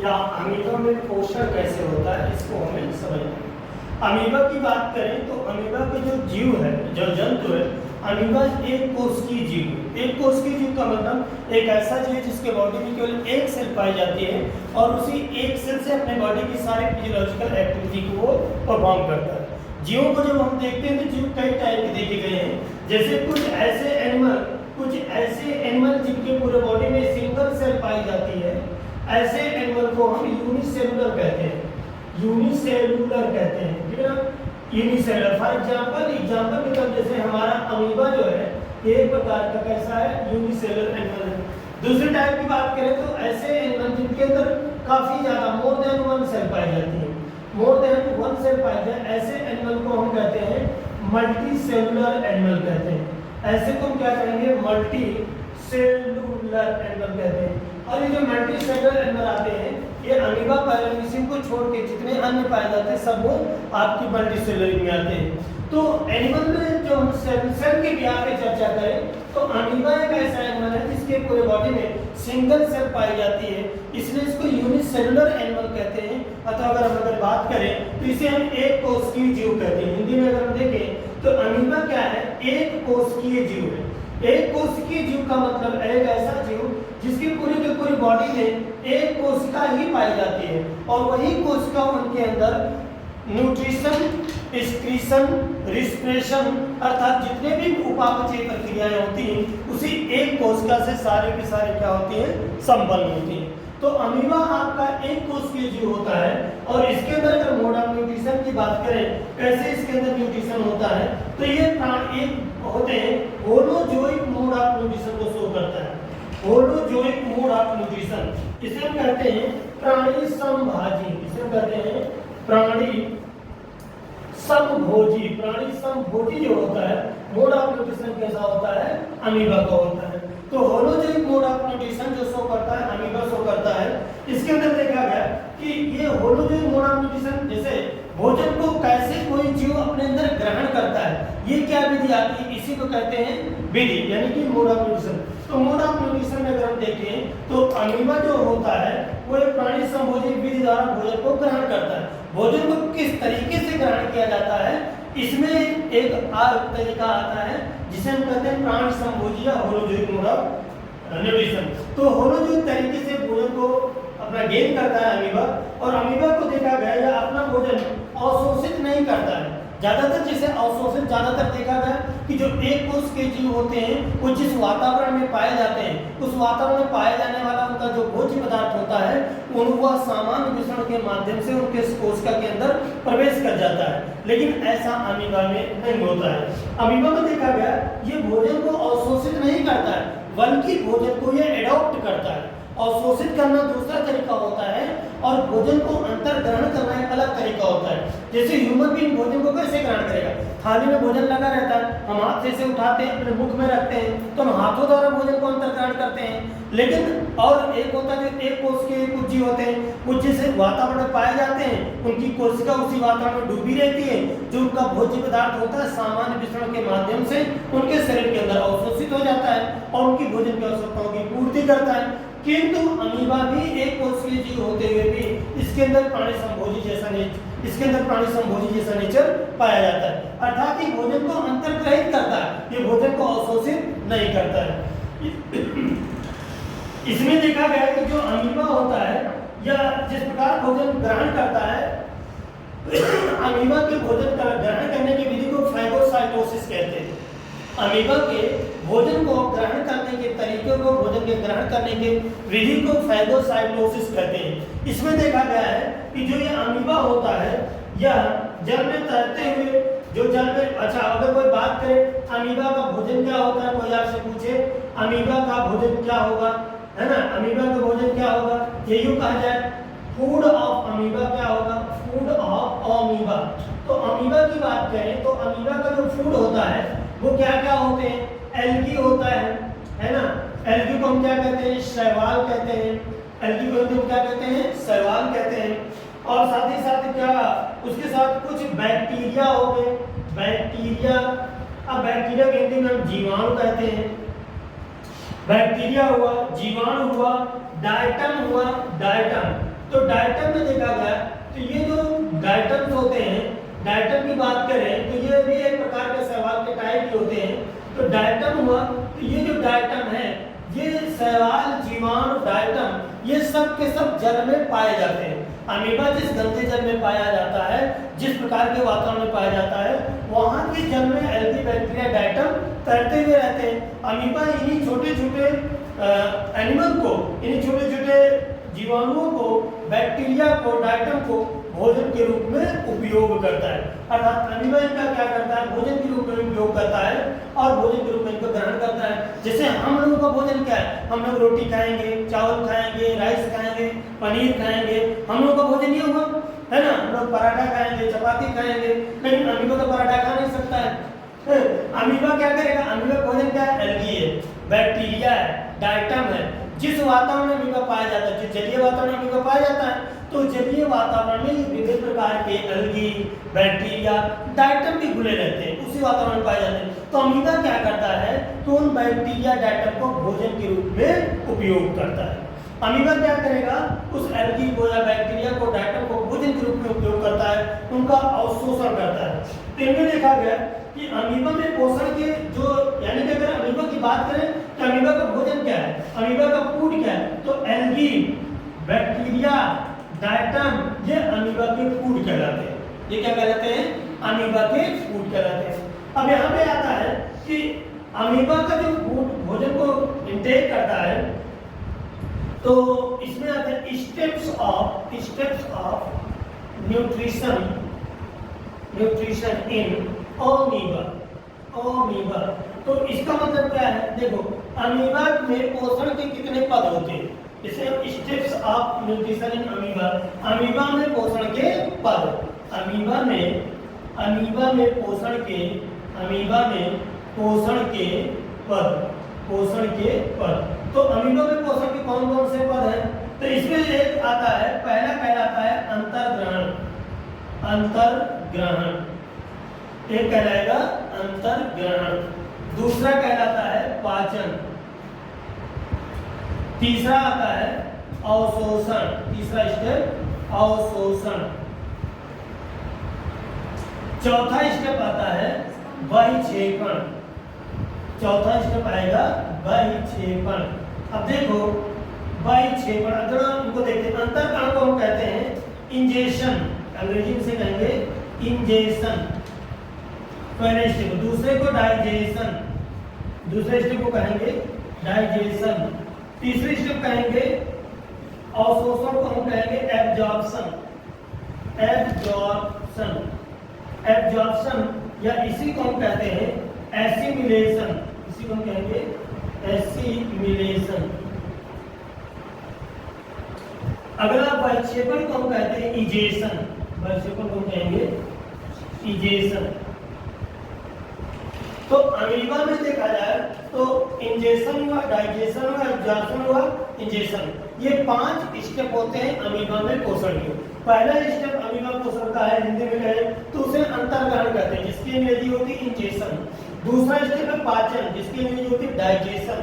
या अमीबा में पोषण कैसे होता है इसको हमें समझना। अमीबा की बात करें तो अमीबा के जो जीव है, जो जंतु है, अमीबा एक कोशिकीय जीव। एक कोशिकीय जीव का मतलब एक ऐसा जीव जिसके बॉडी में केवल एक सेल पाई जाती है और उसी एक सेल से अपने बॉडी की सारी फिजियोलॉजिकल एक्टिविटी को वो परफॉर्म करता है। जीवों को जब हम देखते हैं तो जीव कई टाइप के देखे गए हैं, जैसे कुछ ऐसे एनिमल जिनके पूरे बॉडी में सिंगल सेल पाई जाती है, ऐसे एनिमल को हम यूनिसेलुलर कहते हैं। यूनिसेलुलर कहते हैं, ठीक है ना। यूनिसेलुलर फॉर एग्जांपल के तौर जैसे हमारा अमीबा जो है एक प्रकार का कैसा है, यूनिसेलुलर एनिमल है। दूसरे टाइप की बात करें तो ऐसे एनिमल जिनके अंदर काफी ज्यादा मोर देन वन सेल पाई जाती है, मोर देन वन सेल पाई जाए, ऐसे एनिमल को हम कहते हैं मल्टी सेलुलर एनिमल कहते हैं। ऐसे को हम क्या कहेंगे, मल्टी सेलुलर एनिमल कहते हैं। और ये जो मल्टी सेलुलर एनिमल आते हैं ये अमीबा पैरामीशियम को छोड़ के जितने अन्य पाए जाते हैं सब वो आपकी मल्टी सेलुलर में आते हैं। तो एनिमल में जो हम सेल के ब्याह पे चर्चा करें तो अमीबा एक ऐसा एनिमल है जिसके पूरे बॉडी में सिंगल सेल पाई जाती है, इसलिए इसको यूनिसेलुलर एनिमल कहते हैं। अतः अगर बात करें तो इसे हम एक कोशिकीय जीव कहते हैं। हिंदी में अगर हम देखें तो अमीबा क्या है, एक कोशिकीय जीव है। एक कोशिकीय जीव का मतलब एक ऐसा जीव जिसकी पूरी की पूरी बॉडी में एक कोशिका ही पाई जाती है और वही कोशिका उनके अंदर न्यूट्रिशन, एक्सक्रीशन, रिस्पिरेशन अर्थात जितने भी उपापचय प्रक्रियाएं होती हैं उसी एक कोशिका से सारे के सारे क्या होती हैं, संपन्न होती हैं। तो अमीबा आपका एक कोशिकीय जीव होता है और इसके अंदर अगर मोड ऑफ न्यूट्रिशन की बात करें, कैसे इसके अंदर न्यूट्रिशन होता है, तो ये प्राण एक होते हैं होलोजोइक मोड ऑफ न्यूट्रिशन को शो करता है। होलोजोइक मोड ऑफ न्यूट्रिशन इसे हम कहते हैं प्राणी समभाजी, इसे हम कहते हैं प्राणी समभोजी। प्राणी समभोजी जो होता है मोड ऑफ न्यूट्रिशन कैसा होता है, अमीबा का होता है। तो होलोजोइक मोड ऑफ न्यूट्रिशन जो शो करता है अमीबा शो करता है। इसके अंदर देखा गया कि ये होलोजोइक मोड ऑफ न्यूट्रिशन जैसे भोजन को कैसे कोई जीव अपने अंदर ग्रहण करता है, ये क्या विधि आती है, इसी को कहते हैं विधि, यानी कि मोड ऑफ न्यूट्रिशन। तो मोड ऑफ न्यूट्रिशन में अगर हम देखें तो अमीबा जो होता है वो एक प्राणी संभोजी विधि द्वारा भोजन को ग्रहण करता है। भोजन को किस तरीके से ग्रहण किया जाता है, इसमें एक तरीका आता है जिसे हम कहते हैं प्राणी संभोजी या होलोजोइक मोड ऑफ न्यूट्रिशन। तो होलोजोइक तरीके से भोजन को अपना गेन करता है अमीबा, और अमीबा को देखा गया या अपना भोजन अवशोषित नहीं करता है। ज्यादातर जैसे अवशोषित ज्यादातर देखा गया कि जो एक कोश के जीव होते हैं वो जिस वातावरण में पाए जाते हैं उस वातावरण में पाए जाने वाला उनका जो भोज्य पदार्थ होता है वह सामान्य विषण के माध्यम से उनके कोशिका के अंदर प्रवेश कर जाता है, लेकिन ऐसा अमीबा में नहीं होता है। अमीबा में देखा गया ये भोजन को अवशोषित नहीं करता है बल्कि भोजन को ये एडॉप्ट करता है। अवशोषित करना दूसरा तरीका होता है और भोजन को अंतर ग्रहण करना एक अलग तरीका होता है। जैसे ह्यूमन बीइंग भोजन को कैसे ग्रहण करेगा, थाली में भोजन लगा रहता है, हम हाथ से उठाते हैं अपने मुख में रखते हैं तो हम हाथों द्वारा भोजन को अंतर ग्रहण करते हैं। लेकिन और एक होता है जो एक कोश के कुछ जीव होते हैं कुछ जैसे वातावरण में पाए जाते हैं उनकी कोशिका उसी वातावरण में डूबी रहती है, जो उनका भोज्य पदार्थ होता है सामान्य विषण के माध्यम से उनके शरीर के अंदर अवशोषित हो जाता है और उनकी भोजन की आवश्यकताओं की पूर्ति करता है। किंतु अमीबा भी एक कोशिकीय जीव होते हुए भी इसके अंदर प्राणी संभोजी जैसा नेचर पाया जाता है, अर्थात ये भोजन को अंतर्ग्रहित करता है, ये भोजन को अवशोषित नहीं करता है। इसमें देखा गया कि जो अमीबा होता है या जिस प्रकार भोजन ग्रहण करता है अमीबा के भोजन ग्रहण करने की विधि को फैगोसाइटोसिस कहते हैं। अमीबा के भोजन को ग्रहण करने के तरीके को भोजन के ग्रहण करने के विधि को फैगोसाइटोसिस कहते हैं। इसमें देखा गया है कि जो ये अमीबा होता है यह जल में तैरते हुए जो जल में अगर कोई बात करे अमीबा का भोजन क्या होता है, कोई आपसे पूछे अमीबा का भोजन क्या होगा, है ना, अमीबा का भोजन क्या होगा, ये यूं कहा जाए फूड ऑफ अमीबा क्या होगा, फूड ऑफ अमीबा। तो अमीबा की बात करें तो अमीबा का जो फूड होता है वो क्या क्या होते हैं, एल्गी होता है ना, एल्गी को हम क्या कहते हैं, शैवाल कहते हैं, एल्गी को हम क्या कहते हैं, शैवाल कहते हैं। और साथ ही साथ क्या उसके साथ कुछ बैक्टीरिया हो गए, बैक्टीरिया, अब बैक्टीरिया के हिंदी में हम जीवाणु कहते हैं, बैक्टीरिया हुआ, जीवाणु हुआ, डायटम हुआ, डायटम तो डायटम में देखा गया तो ये जो डायटम्स होते हैं, डायटम की बात करें तो ये भी एक प्रकार के शैवाल के टाइप ही होते हैं। तो डायटम हुआ, तो ये जो डायटम है ये शैवाल, जीवाणु, डायटम ये सब के सब जल में पाए जाते हैं। अमीबा जिस गंदे जल में पाया जाता है, जिस प्रकार के वातावरण में पाया जाता है, वहाँ के जल में एल्गी, बैक्टीरिया, डायटम तैरते हुए रहते हैं। अमीबा इन्हीं छोटे छोटे एनिमल को, इन्हीं छोटे छोटे जीवाणुओं को, बैक्टीरिया को, डायटम को भोजन के रूप में उपयोग करता है। अर्थात अमीबा इनका क्या करता है, भोजन के रूप में उपयोग करता है और भोजन के रूप में इनको ग्रहण करता है। जैसे हम लोगों का भोजन क्या है, हम लोग रोटी खाएंगे, चावल खाएंगे, राइस खाएंगे, पनीर खाएंगे, हम लोगों का भोजन ये हुआ है ना। हम लोग पराठा खाएंगे, चपाती खाएंगे, लेकिन अमीबा तो पराठा खा नहीं सकता है। अमीबा क्या करेगा, अमीबा भोजन क्या है, एल्गी है, बैक्टीरिया है, डायटम है। जिस वातावरण में अमीबा पाया जाता है, जिस जलीय वातावरण में अमीबा पाया जाता है, तो जलीय वातावरण में विभिन्न प्रकार के एल्गी, बैक्टीरिया, डायटम भी घुले रहते हैं, उसी वातावरण में पाए जाते हैं। तो अमीबा क्या करता है, तो उन बैक्टीरिया, डायटम को भोजन के रूप में उपयोग करता है। अमीबा क्या करेगा, उस एल्गी को या बैक्टीरिया को, डायटम को भोजन के रूप में उपयोग करता है, उनका अवशोषण करता है। तो इनमें देखा गया कि अमीबा में पोषण के जो, यानी कि अगर अमीबा की बात करें तो अमीबा का भोजन क्या है, अमीबा का फूड क्या है, तो एल्गी, बैक्टीरिया, डायटम ये अमीबा के फूड कहलाते हैं। ये क्या कहलाते हैं, अमीबा के फूड कहलाते हैं। अब यहाँ पे आता है कि अमीबा का जो भोजन को इंटेक करता है, तो इसमें आते हैं steps of nutrition in amoeba. तो इसका मतलब क्या है, देखो अमीबा में पोषण के कितने पद होते हैं, इसे steps of nutrition in amoeba. Amoeba में पोषण के पद, अमीबा में पोषण के पद। तो अमीबा में पोषण के कौन कौन से पद हैं, तो इसमें एक आता है, पहला कहलाता है अंतर्ग्रहण, एक कहलाएगा अंतर्ग्रहण। दूसरा कहलाता है पाचन, तीसरा आता है अवशोषण, तीसरा स्टेप अवशोषण। चौथा स्टेप आता है बहिक्षेपण, चौथा स्टेप आएगा बहिक्षेपण। अब देखो बहिक्षेपण, अगर उनको देखते हैं, अंतर्ग्रहण को हम कहते हैं इंजेक्शन, अंग्रेजी में से कहेंगे इंजेक्शन, पहले स्टेप। दूसरे को डाइजेशन, दूसरे स्टेप को कहेंगे डाइजेशन। तीसरे स्टेप कहेंगे अवशोषण को हम कहेंगे एब्जॉर्प्शन, या इसी को हम कहते हैं एसिमिलेशन, इसी को हम कहेंगे एसिमिलेशन। अगला बहिक्षेपण को हम कहते हैं इजेशन, बहिक्षेपण को हम कहेंगे इजेशन। तो अमीबा में देखा जाए तो इंजेक्शन हुआ, डाइजेशन हुआ, एब्जॉर्प्शन हुआ, इंजेक्शन, ये 5 स्टेप होते हैं अमीबा में पोषण के। पहला स्टेप अमीबा पोषण का है, हिंदी में कहे तो उसे अंतर्ग्रहण कहते हैं, जिसकी अंग्रेजी होती है इंजेक्शन। दूसरा स्टेप है पाचन, जिसकी अंग्रेजी होती है डाइजेशन।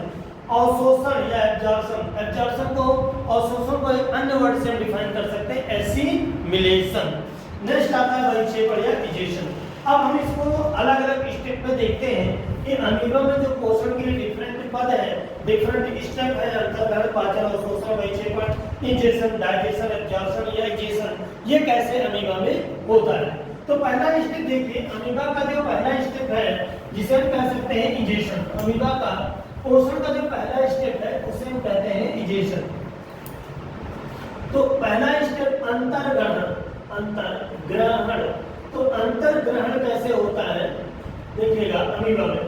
अवशोषण या एब्जॉर्प्शन, एब्जॉर्प्शन को, अवशोषण को एक अन्य वर्ड से हम डिफाइन कर सकते हैं एसिमिलेशन। नेक्स्ट आता है बहिक्षेपण या इजेशन। अब हम इसको अलग अलग स्टेप में देखते हैं कि अमीबा में जो पोषण के लिए डिफरेंट पद है, डिफरेंट स्टेप है, अंतर्ग्रहण, पाचन, अवशोषण, बहिक्षेपण, इंजेक्शन, डाइजेशन, एब्जॉर्प्शन या इजेशन, ये कैसे अमीबा में होता है। तो पहला स्टेप देखिए, अमीबा का जो पहला स्टेप है जिसे हम कह सकते हैं इजेशन। अमीबा का पोषण का जो पहला स्टेप है उसे हम कहते हैं इजेशन। तो पहला स्टेप अंतर्ग्रहण, तो अंतर्ग्रहण कैसे होता है देखिएगा अमीबा में,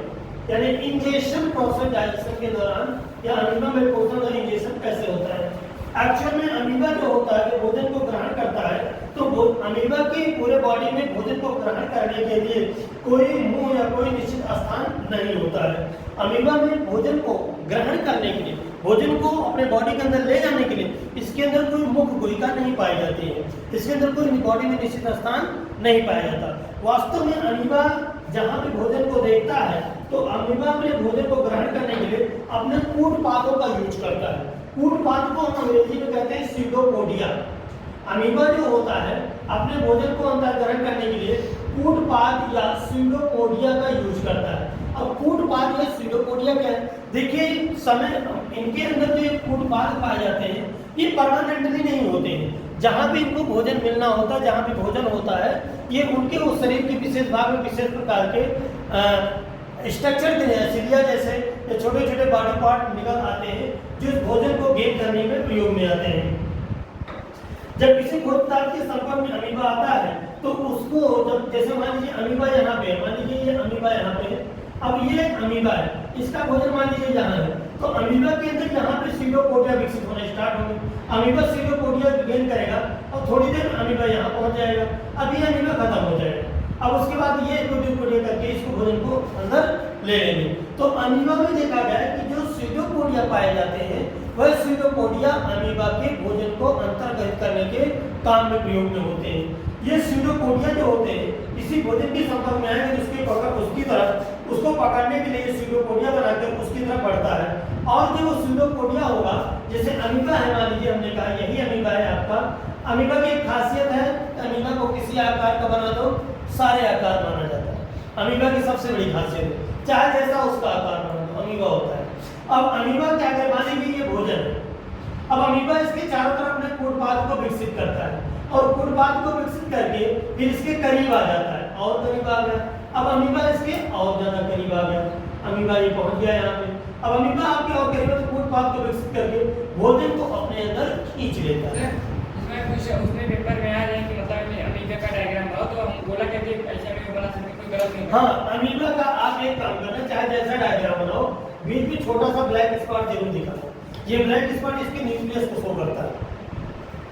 यानी इंजेक्शन प्रोसेस डाइजेशन के दौरान या अमीबा में पोषण और इंजेक्शन कैसे होता है। एक्चुअल में अमीबा जो होता है, भोजन को ग्रहण करता है, तो अमीबा की पूरे बॉडी में भोजन को ग्रहण करने के लिए कोई मुंह या कोई निश्चित स्थान नहीं होता है। अमीबा में भोजन को ग्रहण करने के लिए, भोजन को अपने बॉडी के अंदर ले जाने के लिए इसके अंदर कोई मुख्य गुहिका नहीं पाई जाती है, इसके अंदर कोई बॉडी में निश्चित स्थान नहीं पाया जाता। वास्तव में अमीबा जहाँ भी भोजन को देखता है तो अमीबा अपने भोजन को ग्रहण करने के लिए अपने कूट पादों का यूज करता है। कूट पाद को हम अंग्रेजी में कहते हैं सीडोपोडिया, अमीबा जो होता है अपने भोजन को अंतर ग्रहण करने के लिए कूटपाद या स्यूडोपोडिया का यूज करता है। अब कूटपाद या स्यूडोपोडिया क्या है? देखिए समय इनके अंदर जो कूटपाद पाए जाते हैं ये परमानेंटली नहीं होते हैं। जहाँ भी इनको भोजन मिलना होता है, जहाँ भी भोजन होता है, ये उनके उस शरीर के विशेष भाग में विशेष प्रकार के स्ट्रक्चर सिलिया जैसे छोटे छोटे बॉडी पार्ट निकल आते हैं जो इस भोजन को गेन करने में प्रयोग में आते हैं। जब किसी भोज्य पदार्थ के संपर्क में अमीबा आता है तो उसको जब जैसे मान लीजिए अमीबा यहाँ पे है, मान लीजिए ये अमीबा यहाँ पे है, अब ये अमीबा है, इसका भोजन मान लीजिए यहाँ है, तो अमीबा के अंदर यहाँ पे स्यूडोपोडिया विकसित होना स्टार्ट होगी। अमीबा स्यूडोपोडिया गेन करेगा और थोड़ी देर में अमीबा यहाँ पहुँच जाएगा। अब ये अमीबा खत्म हो जाएगा। अब उसके बाद ये स्यूडोपोडिया करके इसको भोजन को अंदर ले लेंगे। तो अमीबा में देखा गया है कि जो स्यूडोपोडिया पाए जाते हैं वह स्यूडोपोडिया अमीबा के भोजन को अंतर्गत करने के काम में प्रयोग में होते हैं। ये स्यूडोपोडिया जो होते हैं इसी भोजन के संपर्क में आएंगे उसकी तरफ उसको पकड़ने के लिए स्यूडोपोडिया बनाकर उसकी तरफ बढ़ता है। और जो वो स्यूडोपोडिया होगा, जैसे अमीबा है, मान लीजिए हमने कहा यही अमीबा है आपका। अमीबा की एक खासियत है, अमीबा को किसी आकार का बना दो सारे आकार माना जाता है। अमीबा की सबसे बड़ी खासियत है, चाहे जैसा उसका आकार बना दो अमीबा होता है। अब अमीबा क्या कर मानेगी, ये भोजन है। अब अमीबा इसके चारों तरफ अपने कूटपाद को विकसित करता है और कूटपाद को विकसित करके फिर इसके करीब आ जाता है और करीब आ गया। अब अमीबा इसके और ज्यादा करीब आ गया, अमीबा ये पहुंच गया यहाँ पे। अब अमीबा आपके और करीब तो कूटपाद को विकसित करके भोजन को अपने अंदर खींच लेता है। इसमें कुछ उसमें पेपर में आ जाए कि मतलब अमीबा का डायग्राम बनाओ तो हम बोला कहते हैं ऐसा नहीं बना सकते, कोई गलत नहीं। हाँ, अमीबा का आप एक काम करना, चाहे जैसा डायग्राम बनाओ बीच में छोटा सा ब्लैक स्पॉट जरूर दिखाओ। ये ब्लैक स्पॉट इसके न्यूक्लियस को शो करता है।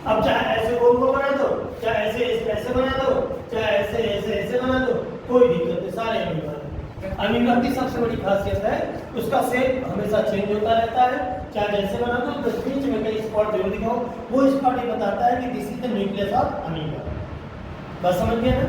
अब चाहे ऐसे गोल गोल बना दो, चाहे ऐसे ऐसे बना दो, चाहे ऐसे ऐसे बना दो, कोई दिक्कत नहीं, सारे अमीबा हैं। अमीबा की सबसे बड़ी खासियत है उसका शेप हमेशा चेंज होता रहता है। चाहे जैसे बना दो तो बीच में कई स्पॉट जरूर दिखाओ, वो स्पॉट ये बताता है कि this is the nucleus of amoeba. बस समझ गए ना?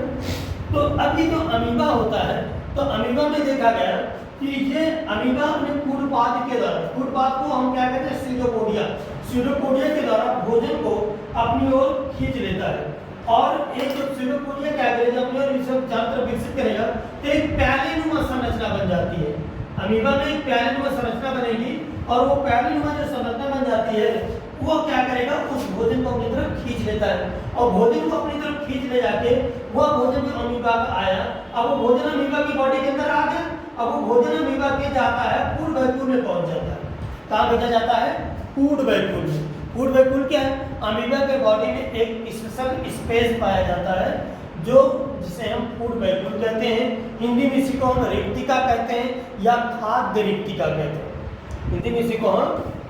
तो अब ये जो अमीबा होता है, तो अमीबा में देखा गया कि ये अमीबा अपने कूटपाद के द्वारा, कूटपाद को हम क्या कहते हैं स्यूडोपोडिया, स्यूडोपोडिया के द्वारा भोजन को अपनी ओर खींच लेता है। और एक जो स्यूडोपोडिया क्या करेगा, अपनी ओर चारों तरफ विकसित करेगा तो एक प्यालेनुमा संरचना बन जाती है। अमीबा में एक प्यालेनुमा संरचना बनेगी और वो प्यालेनुमा जो संरचना बन जाती है वो क्या करेगा, उस भोजन को अपनी तरफ खींच लेता है और भोजन को अपनी तरफ खींच ले जाके वह भोजन जो अमीबा का आया, अब वो भोजन अमीबा की बॉडी के अंदर आ गया। अब वो भोजन अमीबा के जाता है फूड वैक्यूल में पहुंच जाता है। कहाँ भेजा जाता है? फूड वैक्यूल में। फूड वैक्यूल क्या है? अमीबा के बॉडी में एक स्पेशल स्पेस पाया जाता है जो जिसे हम फूड वैक्यूल कहते हैं। हिंदी में इसी को हम रिक्तिका कहते हैं या खाद्य रिक्तिका कहते हैं। हिंदी में इसी को हम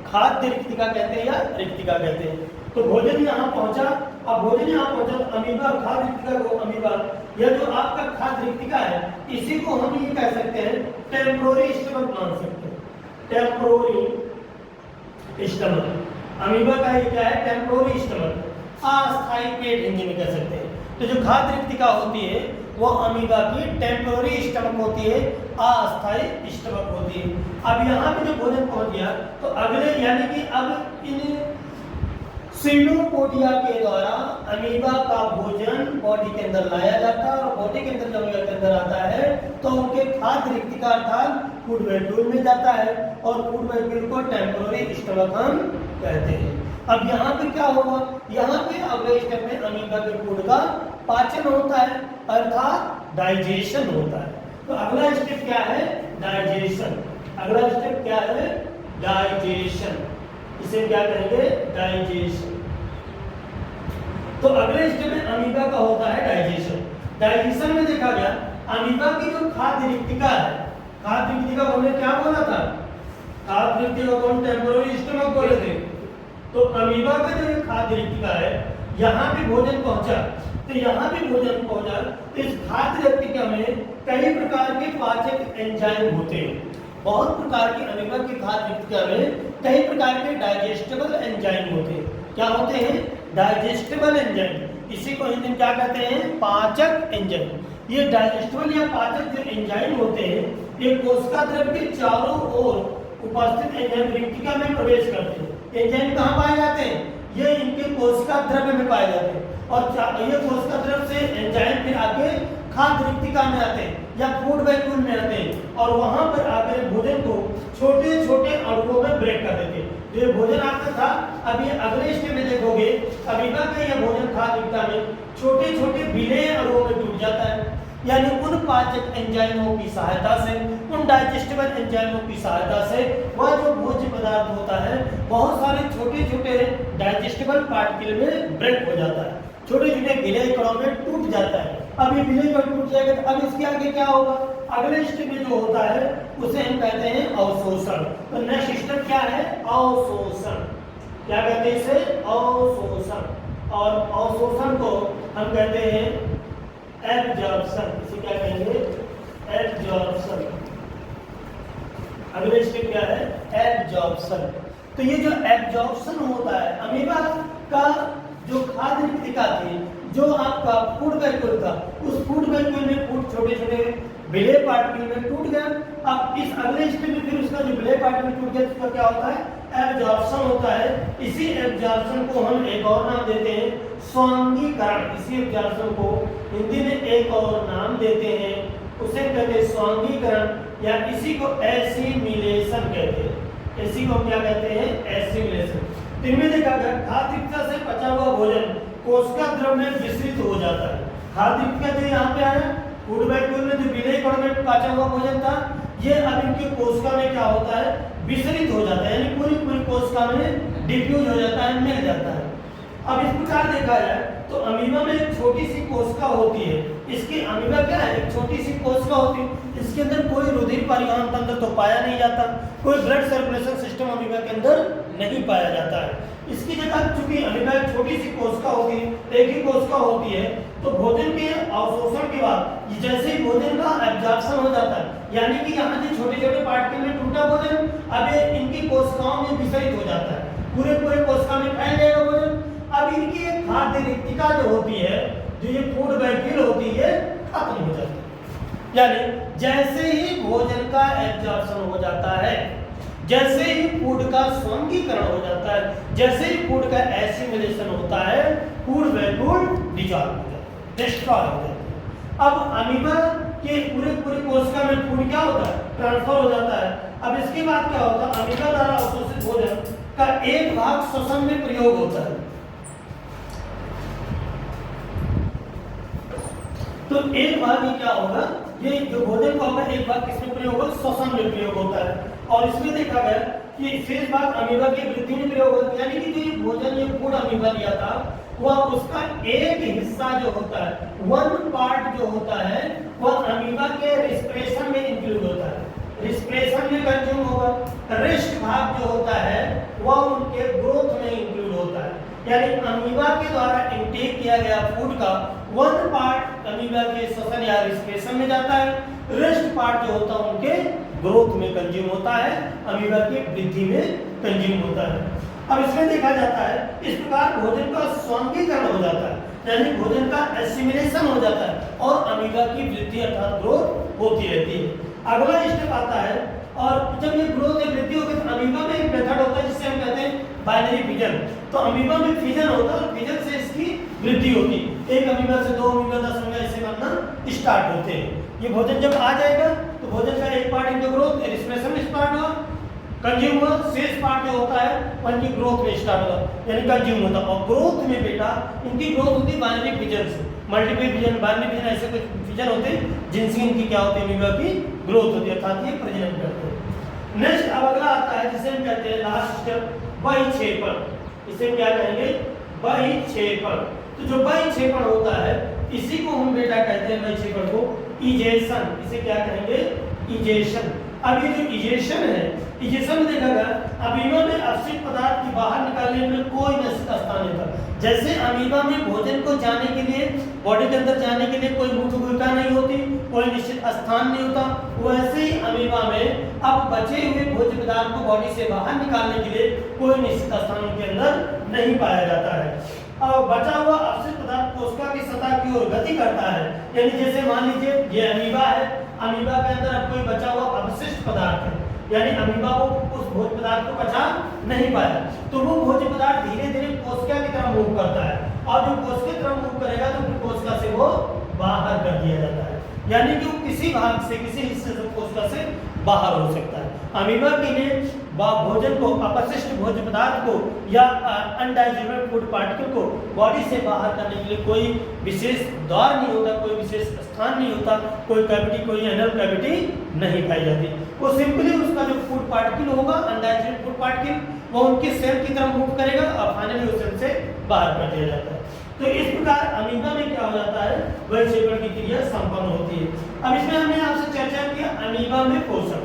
खाद्य रिक्तिका कहते हैं या रिक्तिका कहते हैं। तो भोजन यहाँ पहुंचा, अब भोजन यहाँ पहुंचा तो अमीबा खाद्य रिक्तिका को अमीबा या जो आपका खाद्य रिक्तिका है इसी को हम ये कह सकते हैं टेम्पोररी स्टमक मान सकते हैं। टेम्पोररी स्टमक अमीबा का ये क्या है? टेम्पोररी स्टमक, अस्थायी पेट हिंदी में कह सकते हैं। तो जो खाद्य रिक्तिका होती है वो अमीबा की टेम्पोररी स्टमक होती है, अस्थायी स्टमक होती है। अब यहाँ पे जो भोजन पहुंच गया तो अगले यानी कि अब इन स्यूडोपोडिया के द्वारा अमीबा का भोजन बॉडी के अंदर लाया जाता है और बॉडी के अंदर जब अमीबा के अंदर आता है तो उनके खाद्य रिक्तिका अर्थात फूड वैक्यूल में जाता है और फूड वैक्यूल को टेम्पोररी स्टमक हम कहते हैं। अब यहाँ पे क्या होगा? यहाँ पे अगले स्टेप में अमीबा के फूड का पाचन होता है अर्थात डाइजेशन होता है। तो अगला स्टेप क्या है? डाइजेशन। अगला स्टेप क्या है? डाइजेशन। इसे क्या कहेंगे? डाइजेशन। तो अगले स्टेप में अमीबा का होता है डाइजेशन। डाइजेशन में देखा गया अमीबा की जो खाद्य रिक्तिका है, खाद्य रिक्तिका को हमने क्या बोला था? खाद्य रिक्तिका को हम टेम्पोररी स्टमक बोले थे। तो अमीबा का जो खाद्य रिक्तिका है यहाँ पे भोजन पहुंचा, तो यहाँ पे भोजन पहुंचा तो इस खाद्य रिक्तिका में कई प्रकार के पाचक एंजाइम होते हैं। बहुत प्रकार के अमीबा की खाद्य रिक्तिका में कई प्रकार के डाइजेस्टेबल एंजाइम होते हैं। क्या होते हैं? Digestible enzyme. इसी को हिंदी में क्या कहते हैं? पाचक एंजाइम। ये डाइजेस्टेबल या पाचक जो एंजाइम होते हैं ये कोशिका द्रव्य के चारों ओर उपस्थित एंजाइम रिक्तिका में प्रवेश करते हैं। एंजाइम कहाँ पाए जाते हैं? ये इनके कोशिका द्रव्य में पाए जाते हैं और ये कोशिका द्रव्य से एंजाइम फिर आके खाद्य रिक्तिका में आते हैं या फूड वैक्यूल में आते हैं और वहां पर आकर भोजन को छोटे छोटे अणुओं में ब्रेक कर देते हैं। जो भोजन आपका था, अभी अगले स्टेप में देखोगे अमीबा का यह भोजन खाद्य रिक्तिका में छोटे छोटे विलेय अणुओं में टूट जाता है, यानी उन पाचक एंजाइमों की सहायता से, उन डाइजेस्टिबल एंजाइमों की सहायता से वह जो भोज्य पदार्थ होता है बहुत सारे छोटे छोटे डाइजेस्टिबल पार्टिकल में ब्रेक हो जाता है, छोटे छोटे विलेय कणों में टूट जाता है। अब ये विलेय कण टूट जाएगा तो अब इसके आगे क्या होगा? अगले स्टेप में जो होता है उसे हम कहते हैं अवशोषण। तो नेक्स्ट स्टेप क्या है? अवशोषण। क्या कहते हैं इसे? अवशोषण। और अवशोषण को हम कहते हैं एब्जॉर्प्शन। इसे क्या कहेंगे? एब्जॉर्प्शन। अगले स्टेप क्या है? एब्जॉर्प्शन। तो ये जो एब्जॉर्प्शन होता है अमीबा का जो खाद्य रिक्तिका थी, जो आपका फूड वैक्यूल था, उस फूड वैक्यूल में फूड छोटे छोटे विलेय पार्टिकल में टूट गया। अब इस अगले स्टेप में फिर उसका जो विलेय पार्टिकल टूट गया उसका क्या होता है? एब्जॉर्प्शन होता है। इसी एब्जॉर्प्शन को हम एक और नाम देते हैं स्वांगीकरण। इसी एब्जॉर्प्शन को हिंदी में एक और नाम देते हैं, उसे कहते हैं स्वांगीकरण या इसी को एसिमिलेशन कहते हैं। इसी को क्या कहते हैं? एसिमिलेशन। इनमें देखा गया खाद्य रिक्तिका से पचा हुआ भोजन कोशिका द्रव्य में विस्तृत हो जाता है। खाद्य रिक्तिका जो यहाँ पे आया, फूड वैक्यूल में जो विलेय कण में पचा हुआ भोजन था, ये अब इनकी कोशिका में क्या होता है? विस्तृत हो जाता है, यानी पूरी पूरी कोशिका में डिफ्यूज हो जाता है, मिल जाता है। अब इस प्रकार देखा जाए तो अमीबा में एक छोटी सी कोशिका होती है। इसकी अमीबा क्या है? एक छोटी सी कोशिका होती है। इसके अंदर कोई रुधिर परिवहन तंत्र तो पाया नहीं जाता, कोई ब्लड सर्कुलेशन सिस्टम अमीबा के अंदर नहीं पाया जाता है। इसकी जगह चूंकि अमीबा एक छोटी सी कोशिका होती है, एक ही कोशिका होती है, तो भोजन के अवशोषण के बाद जैसे ही भोजन का एब्जॉर्प्शन हो जाता है, यानी कि यहाँ से छोटे छोटे पार्टिकल में टूटा भोजन अब ये इनकी कोशिकाओं में विसरित हो जाता है, पूरे पूरे कोशिका में फैल जाएगा भोजन। अब इनकी खाद्य रिक्तिका जो होती है, जो ये फूड वैक्यूल होती है, खत्म हो जाती है। यानी जैसे ही भोजन का एब्जॉर्प्शन हो जाता है, जैसे ही फूड का स्वांगीकरण हो जाता है, जैसे ही फूड का एसिमिलेशन होता है, फूड वैक्यूल डिसॉल्व हो जाता है, डिस्ट्रॉय हो जाता है। अब अमीबा के पूरे पूरे कोशिका में फूड क्या होता है? ट्रांसफर हो जाता है। अब इसके बाद क्या होता है? अमीबा द्वारा अवशोषित भोजन का एक भाग श्वसन में प्रयोग होता है। तो एक भाग ये क्या होगा? ये जो भोजन का होगा एक भाग किसमें प्रयोग होगा? श्वसन में प्रयोग होता है। और इसमें देखा गया कि शेष भाग अमीबा की वृद्धि में प्रयोग होता है, यानी कि जो ये भोजन ये फूड अमीबा लिया था, वह उसका एक हिस्सा जो होता है, वन पार्ट जो होता है, वह अमीबा के रिस्पिरेशन में इंक्लूड होता है, रिस्पिरेशन में कंज्यूम होगा। रेस्ट भाग जो होता है वह उनके ग्रोथ में इंक्लूड होता है, यानी अमीबा के द्वारा इनटेक किया गया फूड का वन पार्ट अमीबा के श्वसन या रिस्पिरेशन में जाता है, रेस्ट पार्ट जो होता है उनके ग्रोथ में कंज्यूम होता है, अमीबा की वृद्धि में कंज्यूम होता है। अब इसमें देखा जाता है इस प्रकार भोजन का स्वांगीकरण हो जाता है, यानी भोजन का एसिमिलेशन हो जाता है और अमीबा की वृद्धि अर्थात ग्रोथ होती रहती है। अगला स्टेप आता है, और जब ये ग्रोथ या वृद्धि होगी तो अमीबा में एक मेथड होता है जिसे हम कहते हैं बाइनरी फिजन। तो अमीबा में फिजन होता है और फिजन से इसकी वृद्धि होती है। एक अमीबा से दो अमीबा 10 अमीबा ऐसे बनना स्टार्ट होते हैं। ये भोजन जब आ जाएगा तो भोजन का एक पार्ट इनका ग्रोथ रिस्पिरेशन में स्टार्ट हुआ, कंज्यूम हुआ, शेष पार्ट जो होता है वो इनकी ग्रोथ में स्टार्ट होता है, यानी कंज्यूम होता है। और ग्रोथ में बेटा इनकी ग्रोथ होती है बाइनरी फिजन से, मल्टीपल फिजन, बाइनरी फिजन ऐसे कुछ फिजन होते हैं जिनसे इनकी क्या होती है? अमीबा की ग्रोथ होती है, अर्थात ये प्रजनन करते हैं। नेक्स्ट अब अगला आता है जिसे हम कहते हैं लास्ट स्टेप बहिक्षेपण। इसे क्या कहेंगे? बहिक्षेपण। तो जो बहिक्षेपण होता है इसी को हम बेटा कहते हैं बहिक्षेपण को इजेशन। इसे क्या कहेंगे? इजेशन। अब ये जो इजेशन है, इजेशन में देखा गया अमीबा में अपशिष्ट पदार्थ की बाहर निकालने में कोई निश्चित स्थान नहीं था। जैसे अमीबा में भोजन को जाने के लिए, बॉडी के अंदर जाने के लिए कोई मुख्य गुहिका नहीं होती, कोई निश्चित स्थान नहीं होता, वैसे ही अमीबा में अब बचे हुए भोज्य पदार्थ को बॉडी से बाहर निकालने के लिए कोई निश्चित स्थान उनके अंदर नहीं पाया जाता है। और बचा हुआ अपशिष्ट पदार्थ कोशिका की सतह की ओर गति करता है, यानी जैसे मान लीजिए ये अमीबा है, अमीबा के अंदर अब कोई बचा हुआ अवशिष्ट पदार्थ है, यानी अमीबा वो उस भोज्य पदार्थ को पचा नहीं पाया, तो वो भोज्य पदार्थ धीरे धीरे कोशिका की तरफ मूव करता है, और जो कोशिका की तरफ मूव करेगा तो फिर कोशिका से वो बाहर कर दिया जाता है, यानी कि वो किसी भाग से, किसी हिस्से से कोशिका से बाहर हो सकता है। अमीबा के लिए भोजन को, अपशिष्ट भोज्य पदार्थ को या अनडाइजेबल फूड पार्टिकल को बॉडी से बाहर करने के लिए कोई विशेष द्वार नहीं होता, कोई विशेष स्थान नहीं होता, कोई कैविटी, कोई एनल कैविटी नहीं पाई जाती। वो सिंपली उसका जो फूड पार्टिकल होगा, अनडाइजेबल फूड पार्टिकल, वो उनके सेल की तरफ मूव करेगा और फाइनली उस सेल से बाहर कर दिया जाता है। तो इस प्रकार अमीबा में क्या हो जाता है, वैसेपन की क्रिया संपन्न होती है। अब इसमें हमने आपसे चर्चा किया अमीबा में पोषण।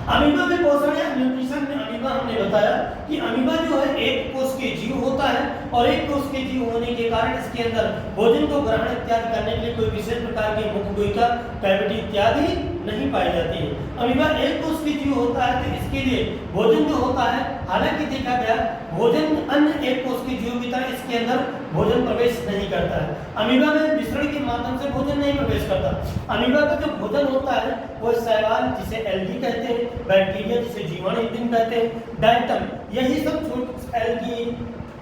अमीबा में पोषण या न्यूट्रिशन में अमीबा हमने बताया कि अमीबा जो है एक कोष के जीव होता है, और एक कोष के जीव होने के कारण इसके अंदर भोजन को ग्रहण इत्यादि करने के लिए कोई विशेष प्रकार की मुख गुहिका, कैविटी इत्यादि नहीं पाई जाती है। अमीबा एक कोष के जीव होता है, तो इसके लिए भोजन जो होता है, हालांकि देखा गया भोजन अन्य एक कोष के जीव की तरह इसके अंदर भोजन प्रवेश नहीं करता है। अमीबा में मिश्रण के माध्यम से भोजन नहीं प्रवेश करता। अमीबा का जो भोजन होता है वो शैवाल, जिसे एल्गी कहते हैं, बैक्टीरिया जिसे जीवाणु इंजन कहते हैं, डायटम, यही सब छोटे एल्गी,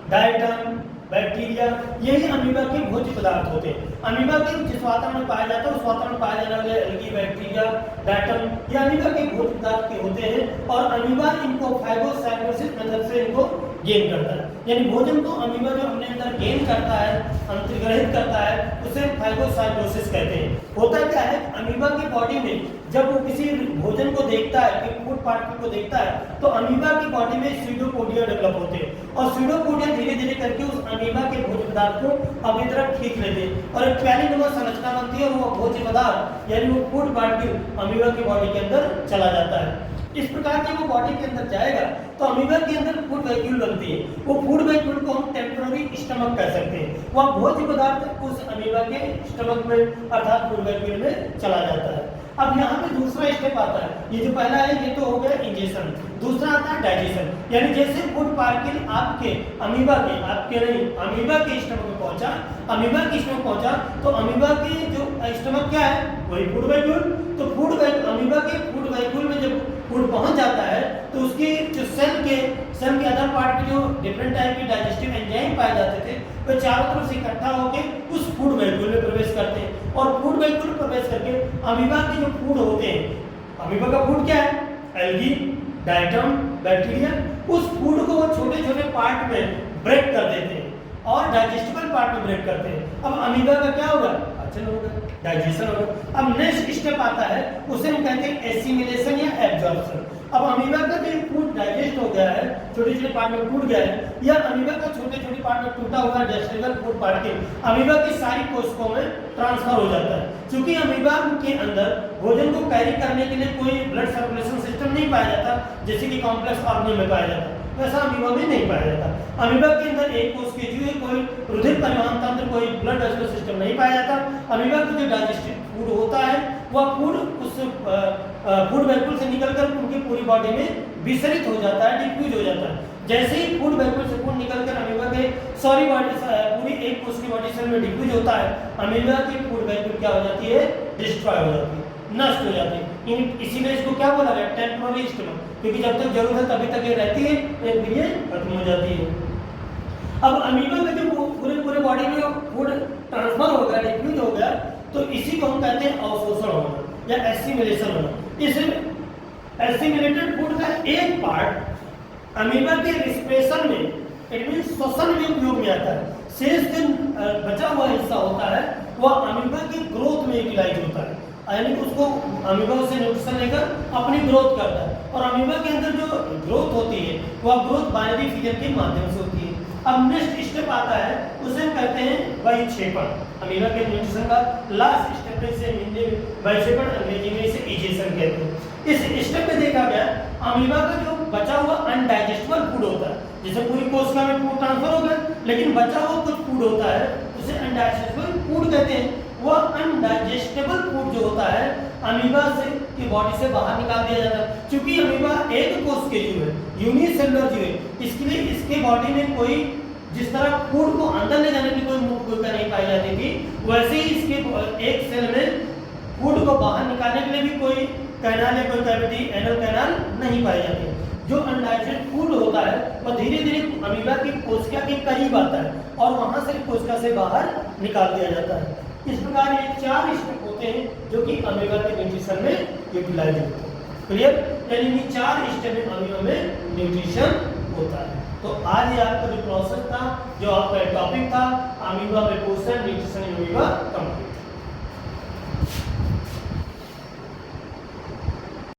डायटम, बैक्टीरिया, यही अमीबा के भोज्य पदार्थ होते हैं। अमीबा के जिस वातावरण में पाया जाता है उस वातावरण में पाए जाने वाले एल्गी, बैक्टीरिया, डायटम, ये अमीबा के भोज्य पदार्थ के होते हैं, और अमीबा इनको फाइगोसाइटोसिस मेथड से इनको गेन करता है। यानी भोजन को अमीबा जो अपने अंदर गेन करता है, अंतर्ग्रहित करता है, उसे फाइगोसाइटोसिस कहते हैं। होता क्या है, अमीबा की बॉडी में जब वो किसी भोजन को देखता है, कि फूड पार्टिकल को देखता है, तो अमीबा की बॉडी में स्यूडोपोडिया डेवलप होते हैं, और स्यूडोपोडिया धीरे धीरे करके उस अमीबा के भोज्य पदार्थ को अपनी तरफ खींच लेते हैं, और एक प्यालीनुमा संरचना बनती है, और वो भोज्य पदार्थ यानी वो फूड पार्टिकल अमीबा की बॉडी के अंदर चला जाता है। इस प्रकार की वो बॉडी के अंदर जाएगा तो अमीबा के अंदर फूड वैक्यूल बनती है। वो फूड वैक्यूल को हम टेम्पररी स्टमक कह सकते हैं। वह भोज्य पदार्थ उस अमीबा के स्टमक में अर्थात फूड वैक्यूल में चला जाता है। अब यहाँ पे दूसरा स्टेप आता है, ये जो पहला है ये तो हो गया इंजेक्शन, दूसरा आता है डाइजेशन। यानी जैसे फूड पार्टिकल आपके अमीबा के, आपके नहीं, अमीबा के स्टमक में पहुंचा, अमीबा के स्टमक पहुंचा, तो अमीबा के जो स्टमक क्या है, वही फूड वैक्यूल। तो फूड वैक्यूल, अमीबा के फूड वैक्यूल में जब फूड पहुंच जाता है तो उसकी जो सेल के अदर पार्ट में जो डिफरेंट टाइप के डाइजेस्टिव एंजाइम पाए जाते थे, वो चारों तरफ से इकट्ठा होकर उस फूड वैक्यूल में प्रवेश करते हैं, और फूड वैक्यूल में प्रवेश करके अमीबा के जो फूड होते हैं, अमीबा का फूड क्या है, एल्गी, डायटम, बैक्टीरिया, उस फूड को वो छोटे छोटे पार्ट में ब्रेक कर देते हैं और डाइजेस्टिबल पार्ट में ब्रेक करते हैं। अब अमीबा का क्या होगा, पाचन होगा, डाइजेशन होगा। अब नेक्स्ट स्टेप आता है, उसे हम कहते हैं एसिमिलेशन या एब्जॉर्प्शन। अब अमीबा का जो फूड डाइजेस्ट हो गया है, छोटे छोटे पार्ट में टूट गया है, या अमीबा का छोटे छोटे पार्ट में टूटा हुआ डाइजेस्टिबल फूड पार्टिकल अमीबा की सारी कोशिकाओं में ट्रांसफर हो जाता है। क्योंकि अमीबा के अंदर भोजन को कैरी करने के लिए कोई ब्लड सर्कुलेशन सिस्टम नहीं पाया जाता, जैसे कि कॉम्प्लेक्स ऑर्गेनल में पाया जाता, वैसा अमीबा में नहीं पाया जाता। अमीबा के अंदर एक कोश के जीव, कोई रुधिर परिवहन तंत्र, कोई ब्लड वेसल सिस्टम नहीं पाया जाता। अमीबा का जो डाइजेस्टिव फूड होता है वह फूड उस फूड वैक्यूल से निकलकर उनकी पूरी बॉडी में विसरित हो जाता है, डिफ्यूज हो जाता है। जैसे ही फूड वैक्यूल से फूड निकलकर अमीबा के सॉरी बॉडी पूरी एक कोश की बॉडी सेल में डिफ्यूज होता है, अमीबा की फूड वैक्यूल क्या हो जाती है, डिस्ट्रॉय हो जाती है, नष्ट हो जाती है। इसीलिए इसको क्या बोला गया, टेम्पररी स्टमक, क्योंकि जब तक जरूरत है तभी तक ये रहती है, फिर ये खत्म हो जाती है। अब अमीबा में जो पूरे बॉडी में फूड ट्रांसफर हो गया, डिफ्यूज हो गया, तो इसी को हम कहते हैं अवशोषण होना या एसिमिलेशन होना। इस एसिमिलेटेड फूड का एक पार्ट अमीबा के रिस्पिरेशन में, इट मींस श्वसन में उपयोग में आता है। शेष जो बचा हुआ हिस्सा होता है वह अमीबा की ग्रोथ में यूटिलाइज होता है, यानी कि उसको अमीबा से न्यूट्रिशन लेकर अपनी ग्रोथ करता है। और अमीबा के अंदर जो ग्रोथ होती है वह ग्रोथ बाइनरी फिजन के माध्यम से होती है। अब नेक्स्ट स्टेप आता है, उसे हम कहते हैं वैक्षेपण। अमीबा के न्यूट्रिशन का लास्ट स्टेप है, इसे हिंदी में वैक्षेपण, अंग्रेजी में इसे इजेशन कहते हैं। इस स्टेप में देखा गया अमीबा का जो बचा हुआ अनडाइजेस्टेबल फूड होता है, जैसे पूरी कोशिका में फूड ट्रांसफर हो गया, लेकिन बचा हुआ कुछ फूड होता है उसे अनडाइजेस्टेबल फूड कहते हैं। वह अनडाइजेस्टेबल फूड जो होता है अमीबा से की बॉडी से बाहर निकाल दिया जाता है। क्योंकि अमीबा एक कोश के जीव है, यूनिसेलुलर जीव है, इसके लिए इसके बॉडी में कोई, जिस तरह फूड को अंदर ले जाने की कोई मुख्य नहीं पाई जाती थी, वैसे ही इसके एक सेल में फूड को बाहर निकालने के लिए भी कोई कैनाल या कोई कैविटी एनल कैनाल नहीं पाई जाती है। जो अनडाइजेस्टेड फूड होता है वह धीरे धीरे अमीबा की कोशिका के करीब आता है और वहां से कोशिका से बाहर निकाल दिया जाता है। इस प्रकार ये 4 स्टेप होते हैं जो कि अमीबा के न्यूट्रिशन में यूटिलाइज होते हैं। क्लियर? यानी कि 4 स्टेप में अमीबा में न्यूट्रिशन होता है। तो आज ये आपका जो प्रोसेस था, जो आपका टॉपिक था अमीबा में पोषण न्यूट्रिशन इन अमीबा कंप्लीट।